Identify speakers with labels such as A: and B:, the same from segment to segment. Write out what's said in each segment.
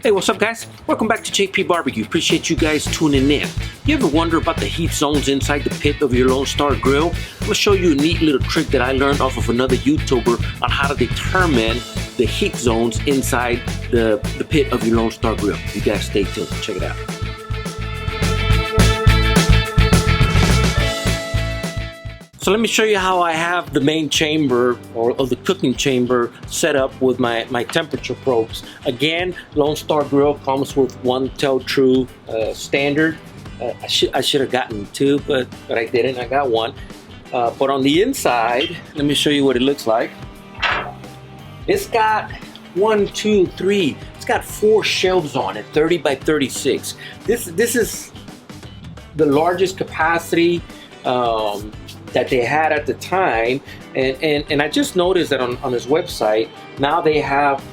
A: Hey, what's up guys? Welcome back to J.P.BBQ. Appreciate you guys tuning in. You ever wonder about the heat zones inside the pit of your Lone Star grill? I'm gonna show you a neat little trick that I learned off of another YouTuber on how to determine the heat zones inside the pit of your Lone Star grill. You guys stay tuned, check it out. So let me show you how I have the main chamber or the cooking chamber set up with my temperature probes. Again, Lone Star Grill comes with one Tell True standard. I should have gotten two, but I didn't. I got one. But on the inside, let me show you what it looks like. It's got 1, 2, 3. It's got 4 shelves on it, 30 by 36. This is the largest capacity that they had at the time, and I just noticed that on his website now they have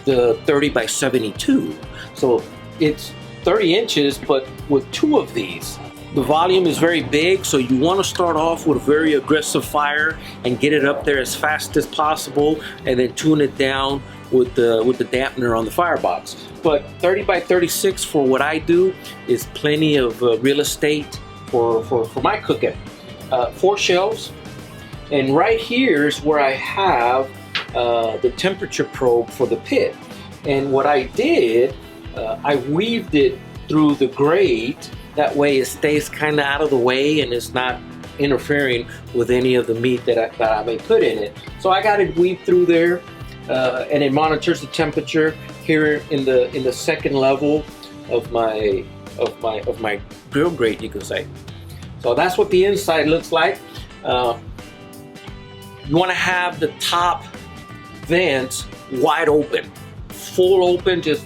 A: the 30 by 72, so it's 30 inches but with 2 of these. The volume is very big, so you want to start off with a very aggressive fire and get it up there as fast as possible, and then tune it down with the dampener on the firebox. But 30 by 36 for what I do is plenty of real estate for my cooking. 4 shelves, and right here is where I have the temperature probe for the pit. And what I did, I weaved it through the grate, that way it stays kind of out of the way and it's not interfering with any of the meat that I may put in it. So I got it weaved through there, and it monitors the temperature here in the second level of my grill grate, you could say. So that's what the inside looks like. You want to have the top vents wide open, full open, just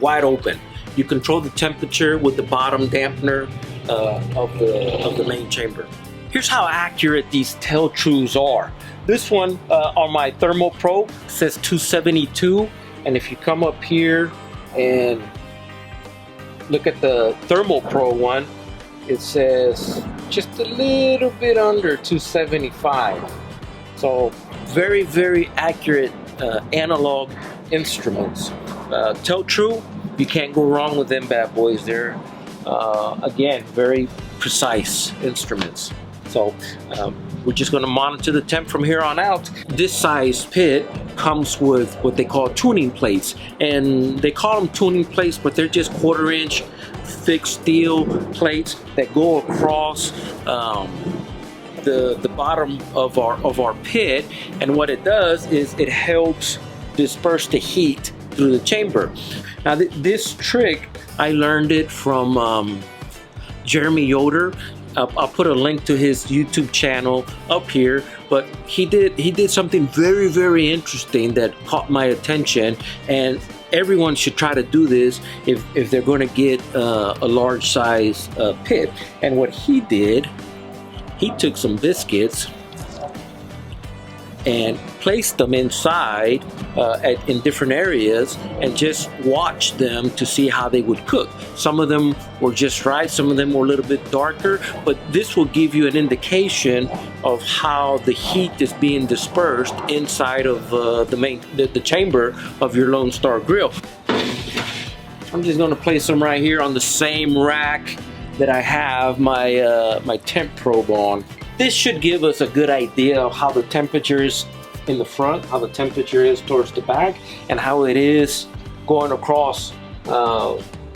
A: wide open. You control the temperature with the bottom dampener of the main chamber. Here's how accurate these Tell Trues are. This one on my thermal probe says 272, and if you come up here and look at the thermal probe one, it says just a little bit under 275. So very, very accurate analog instruments. Tell True, you can't go wrong with them bad boys there. Again, very precise instruments. So we're just going to monitor the temp from here on out. This size pit comes with what they call tuning plates, and they call them tuning plates, but they're just 1/4 inch fixed steel plates that go across the bottom of our pit, and what it does is it helps disperse the heat through the chamber. Now this trick, I learned it from Jeremy Yoder. I'll put a link to his YouTube channel up here, but he did something very, very interesting that caught my attention, and everyone should try to do this if they're going to get a large size pit. And what he did, he took some biscuits and placed them inside in different areas and just watched them to see how they would cook. Some of them were just right, some of them were a little bit darker, but this will give you an indication of how the heat is being dispersed inside of the chamber of your Lone Star grill. I'm just going to place them right here on the same rack that I have my temp probe on. This should give us a good idea of how the temperature is in the front, how the temperature is towards the back, and how it is going across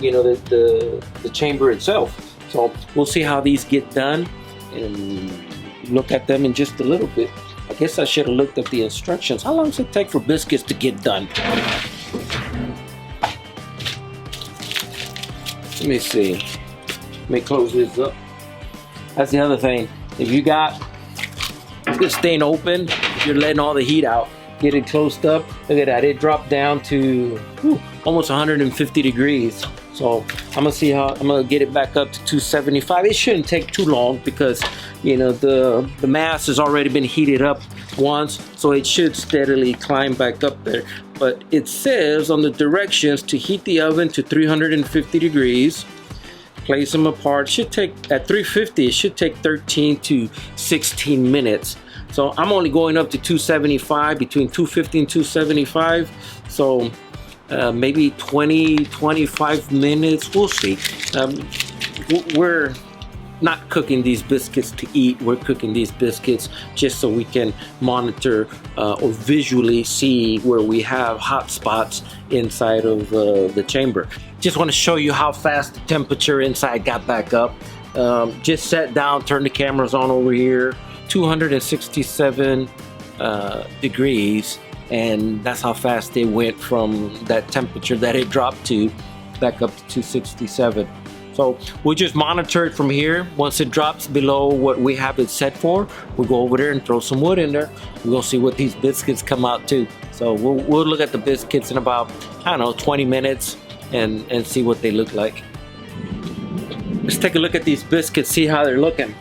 A: you know, the chamber itself. So we'll see how these get done and look at them in just a little bit. I guess I should have looked up the instructions. How long does it take for biscuits to get done? Let me see. Let me close this up. That's the other thing. If you got this thing open, you're letting all the heat out. Get it closed up. Look at that. It dropped down to almost 150 degrees. So I'm gonna get it back up to 275. It shouldn't take too long because, you know, the mass has already been heated up once, so it should steadily climb back up there. But it says on the directions to heat the oven to 350 degrees. Place them apart. Should take at 350. It should take 13 to 16 minutes. So I'm only going up to 275, between 250 and 275. So maybe 20-25 minutes. We'll see. We're not cooking these biscuits to eat. We're cooking these biscuits just so we can monitor or visually see where we have hot spots inside of the chamber. Just want to show you how fast the temperature inside got back up. Just sat down, turned the cameras on over here, 267 degrees, and that's how fast they went from that temperature that it dropped to back up to 267. So we'll just monitor it from here. Once it drops below what we have it set for, we'll go over there and throw some wood in there. We're gonna see what these biscuits come out to. So we'll look at the biscuits in about, I don't know, 20 minutes and see what they look like. Let's take a look at these biscuits, see how they're looking.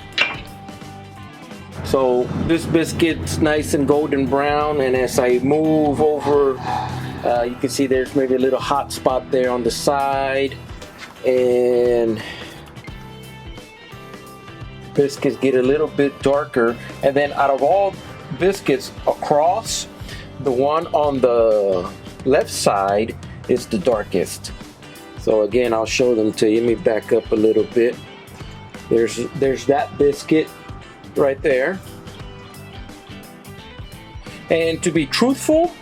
A: So this biscuit's nice and golden brown, and as I move over, you can see there's maybe a little hot spot there on the side. And biscuits get a little bit darker, and then out of all biscuits across, the one on the left side is the darkest. So again, I'll show them to you. Let me back up a little bit. There's that biscuit right there, and to be truthful,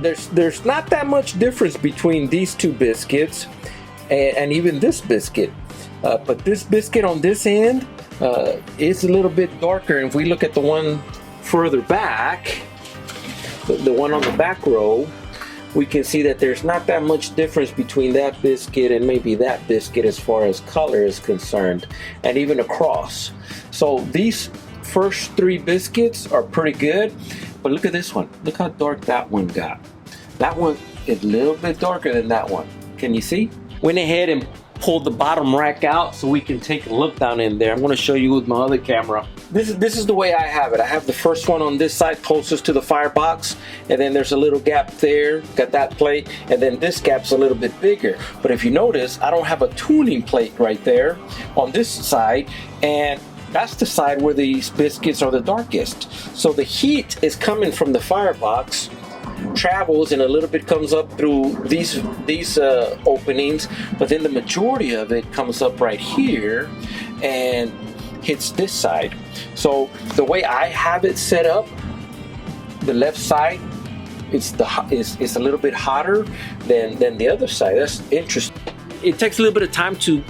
A: there's not that much difference between these two biscuits and even this biscuit, but this biscuit on this end is a little bit darker. And if we look at the one further back, the one on the back row, we can see that there's not that much difference between that biscuit and maybe that biscuit as far as color is concerned, and even across. So these first three biscuits are pretty good, but look at this one. Look how dark that one got. That one is a little bit darker than that one. Can you see? Went ahead and pulled the bottom rack out so we can take a look down in there. I'm going to show you with my other camera. This is the way I have it. I have the first one on this side closest to the firebox, and then there's a little gap there, got that plate, and then this gap's a little bit bigger. But if you notice, I don't have a tuning plate right there on this side, and that's the side where these biscuits are the darkest. So the heat is coming from the firebox, travels, and a little bit comes up through these openings, but then the majority of it comes up right here and hits this side. So the way I have it set up, the left side is a little bit hotter than the other side. That's interesting. It takes a little bit of time to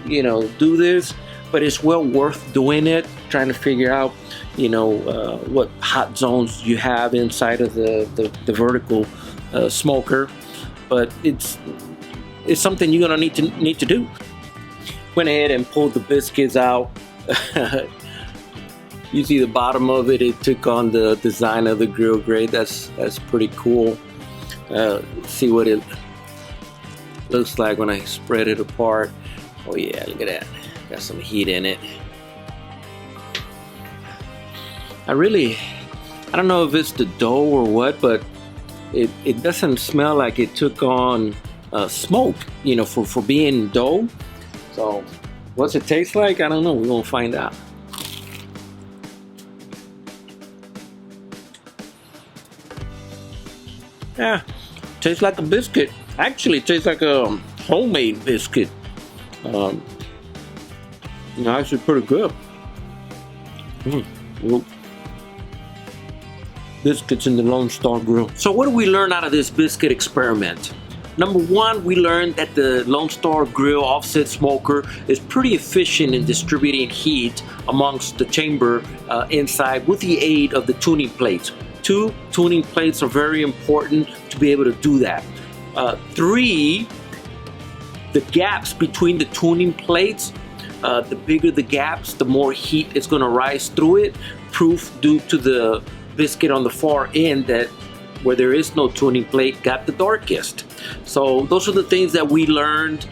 A: do this, but it's well worth doing it, trying to figure out what hot zones you have inside of the vertical smoker. But it's something you're gonna need to do. Went ahead and pulled the biscuits out. You see the bottom of it, it took on the design of the grill grate. That's pretty cool. See what it looks like when I spread it apart. Oh yeah, look at that. Got some heat in it. I don't know if it's the dough or what, but it doesn't smell like it took on smoke, for being dough. So what's it taste like? I don't know. We're gonna find out. Yeah, tastes like a biscuit. Actually, it tastes like a homemade biscuit. Actually pretty good. Well, biscuits in the Lone Star Grill. So what do we learn out of this biscuit experiment? Number one, we learned that the Lone Star Grill offset smoker is pretty efficient in distributing heat amongst the chamber inside with the aid of the tuning plates. 2 tuning plates are very important to be able to do that. 3, the gaps between the tuning plates, the bigger the gaps, the more heat is going to rise through it. Proof due to the biscuit on the far end that where there is no tuning plate got the darkest. So those are the things that we learned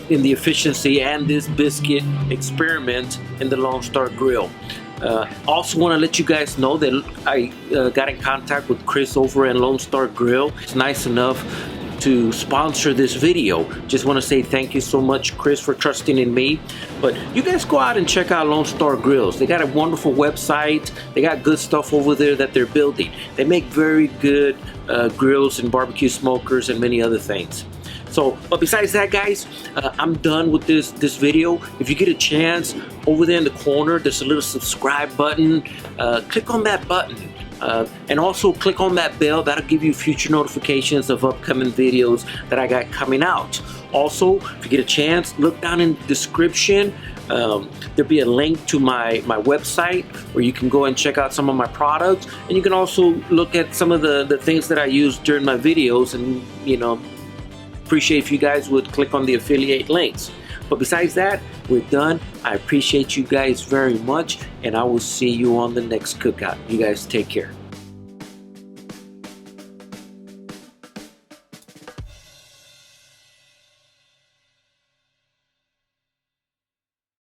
A: in the efficiency and this biscuit experiment in the Lone Star Grill. Also want to let you guys know that I got in contact with Chris over at Lone Star Grill. It's nice enough to sponsor this video. Just want to say thank you so much, Chris, for trusting in me. But you guys go out and check out Lone Star Grillz. They got a wonderful website. They got good stuff over there that they're building. They make very good grills and barbecue smokers and many other things. So, but besides that, guys, I'm done with this video. If you get a chance, over there in the corner, there's a little subscribe button. Click on that button. And also click on that bell. That'll give you future notifications of upcoming videos that I got coming out. Also, if you get a chance, look down in the description. There'll be a link to my website where you can go and check out some of my products, and you can also look at some of the things that I use during my videos, and you know, appreciate if you guys would click on the affiliate links. But besides that, we're done. I appreciate you guys very much, and I will see you on the next cookout. You guys take care.